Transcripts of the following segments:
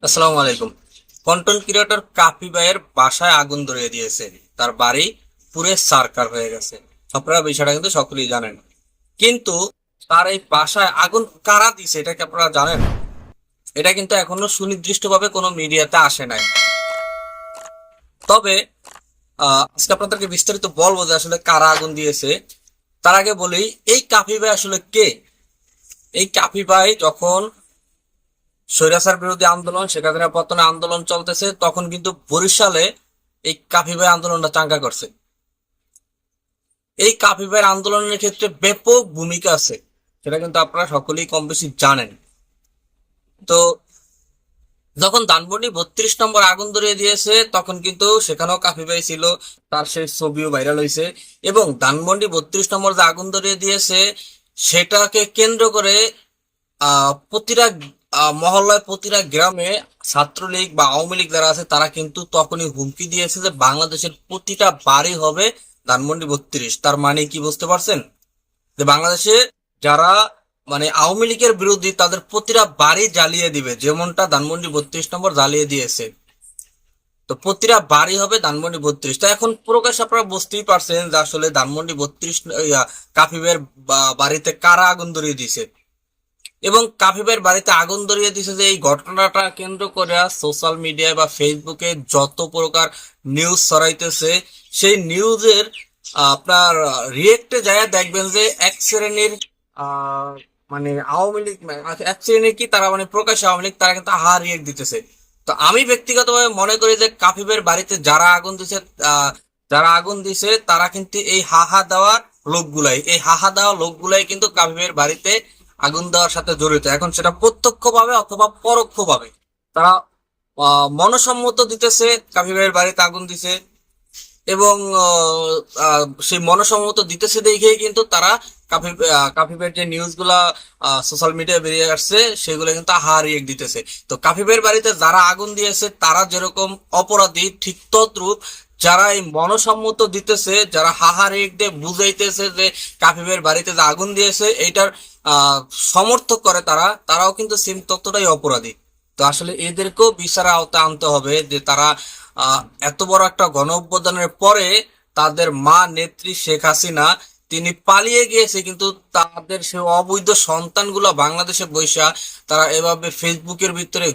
আসসালামু আলাইকুম। Content creator কাপি ভাইয়ের বাসায় আগুন ধরিয়ে দিয়েছে, তার বাড়ি পুরে সার্কার হয়ে গেছে। আপনারা বিষয়টা কিন্তু সকলেই জানেন, কিন্তু তার এই বাসায় আগুন কারা দিছে এটা কি আপনারা জানেন? এটা কিন্তু এখনো সুনির্দিষ্টভাবে কোনো মিডিয়াতে আসে নাই। তবে আজকে আপনাদেরকে বিস্তারিত বলবো যে আসলে কারা আগুন দিয়েছে। তার আগে বলি, এই কাপি ভাই আসলে কে? এই কাপি ভাই যখন স্বৈরাচার বিরোধী আন্দোলন, শেখ হাসিনা পতনে আন্দোলন চলতেছে, তখন কিন্তু বরিশালে এই কাফি ভাই আন্দোলনটা চাঙ্গা করছে। এই কাফি ভাইয়ের আন্দোলনের ক্ষেত্রে ব্যাপক ভূমিকা আছে, সেটা কিন্তু আপনারা সকলেই কম বেশি জানেন। তো যখন ধানমন্ডি 32 নম্বর আগুন ধরিয়ে দিয়েছে, তখন কিন্তু সেখানেও কাফি ভাই ছিল, তার সেই ছবিও ভাইরাল হয়েছে। এবং ধানমন্ডি 32 নম্বর যে আগুন ধরিয়ে দিয়েছে, সেটাকে কেন্দ্র করে প্রতিটা মহল্লায়, প্রতিটা গ্রামে ছাত্রলীগ বা আওয়ামী লীগ যারা আছে তারা কিন্তু তখনই হুমকি দিয়েছে যে বাংলাদেশের প্রতিটা বাড়ি হবে ধানমন্ডি 32। তার মানে কি বুঝতে পারছেন? যে বাংলাদেশে যারা মানে আওয়ামী লীগের বিরোধী তাদের প্রতিটা বাড়ি জ্বালিয়ে দিবে, যেমনটা ধানমন্ডি 32 নম্বর জ্বালিয়ে দিয়েছে। তো প্রতিটা বাড়ি হবে ধানমন্ডি 32। তো এখন প্রকাশ আপনারা বুঝতেই পারছেন যে আসলে ধানমন্ডি 32 কাফিবের বাড়িতে কারা আগুন ধরিয়ে দিয়েছে। এবং কাফিবের বাড়িতে আগুন ধরিয়ে দিছে যে এই ঘটনাটা কেন্দ্র করে সোশ্যাল মিডিয়ায় বা ফেসবুকে যত প্রকার নিউজ ছড়াইতেছে, সেই নিউজের আপনার রিয়েক্টে যায় দেখবেন যে এক শ্রেণীর আহ, মানে আওয়ামী লীগ, এক শ্রেণীর কি তারা মানে প্রকাশ আওয়ামী লীগ, তারা কিন্তু হা রিয়েক্ট দিতেছে। তো আমি ব্যক্তিগতভাবে মনে করি যে কাফিবের বাড়িতে যারা আগুন দিছে তারা কিন্তু এই হাহা দেওয়ার লোকগুলাই, এই হাহা দেওয়া লোকগুলাই কিন্তু কাফিবের বাড়িতে আগুন দেওয়ার সাথে জড়িত। এখন সেটা প্রত্যক্ষভাবে অথবা পরোক্ষভাবে তারা মনসম্মত দিতেছে, কাফি ভাইয়ের বাড়িতে আগুন দিছে। এবং সেই মনসম্মত দিতেছে দেখেই কিন্তু তারা কাফিবের যে নিউজ গুলা সোশ্যাল মিডিয়ায় বেরিয়ে আসছে সেগুলো কিন্তু রিয়েক্ট দিতেছে। তো কাফিবের বাড়িতে যারা আগুন দিয়েছে তারা যেরকম অপরাধী, ঠিক তদ্রুপ যারা এই মনসম্মত দিতেছে, যারা রিয়েক্ট দিয়ে বুঝাইতেছে যে কাফিবের বাড়িতে যে আগুন দিয়েছে এইটার আহ সমর্থক করে, তারাও কিন্তু সেম ততটাই অপরাধী। তো আসলে এদেরকেও বিচারের আওতায় আনতে হবে যে তারা আহ এত বড় একটা গণ অভ্যুত্থানের পরে তাদের মা নেত্রী শেখ হাসিনা তিনি পালিয়ে গিয়েছে, কিন্তু তাদের সে অবৈধ সন্তানগুলো বাংলাদেশে বৈশা তারা এভাবে ফেসবুকের ভিতরে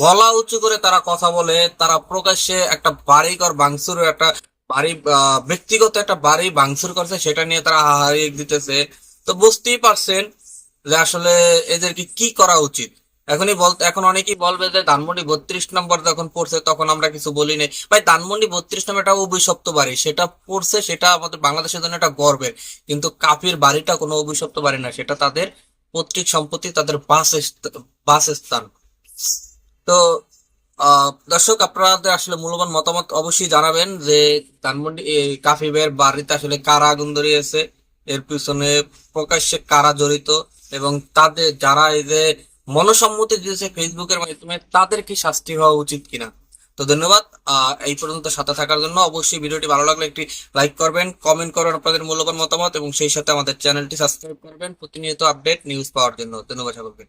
গলা উঁচু করে তারা কথা বলে, তারা প্রকাশ্যে একটা বাড়িঘর ভাঙচুর, একটা বাড়ি ব্যক্তিগত একটা বাড়ি ভাঙচুর করছে, সেটা নিয়ে তারা হাহারি দিতেছে। তো বুঝতেই পারছেন যে আসলে এদেরকে কি করা উচিত। এখন অনেকেই বলবে যে ধানমন্ডি 32 নম্বর যখন পড়ছে তখন আমরা কিছু বলি নাই। ভাই, ধানমন্ডি 32 নম্বর একটা অভিশপ্ত বাড়ি, সেটা পড়ছে, সেটা আমাদের বাংলাদেশের জন্য একটা গর্বের। কিন্তু কাফির বাড়িটা কোনো অভিশপ্ত বাড়ি না, সেটা তাদের পৈতৃক সম্পত্তি, তাদের বাসস্থান। তো দর্শক, আপনাদের আসলে মূল্যবান মতামত অবশ্যই জানাবেন যে ধানমন্ডি এই কাফিবের বাড়িতে আসলে কারা আগুন ধরিয়েছে, এর পিছনে প্রকাশ্যে কারা জড়িত, এবং তাদের যারা এই যে মনসম্মতি দিয়েছে ফেসবুকের মাধ্যমে তাদের কি শাস্তি হওয়া উচিত কিনা। তো ধন্যবাদ এই পর্যন্ত সাথে থাকার জন্য। অবশ্যই ভিডিওটি ভালো লাগলে একটি লাইক করবেন, কমেন্ট করবেন আপনাদের মূল্যবান মতামত, এবং সেই সাথে আমাদের চ্যানেলটি সাবস্ক্রাইব করবেন প্রতিনিয়ত আপডেট নিউজ পাওয়ার জন্য। ধন্যবাদ সকলকে।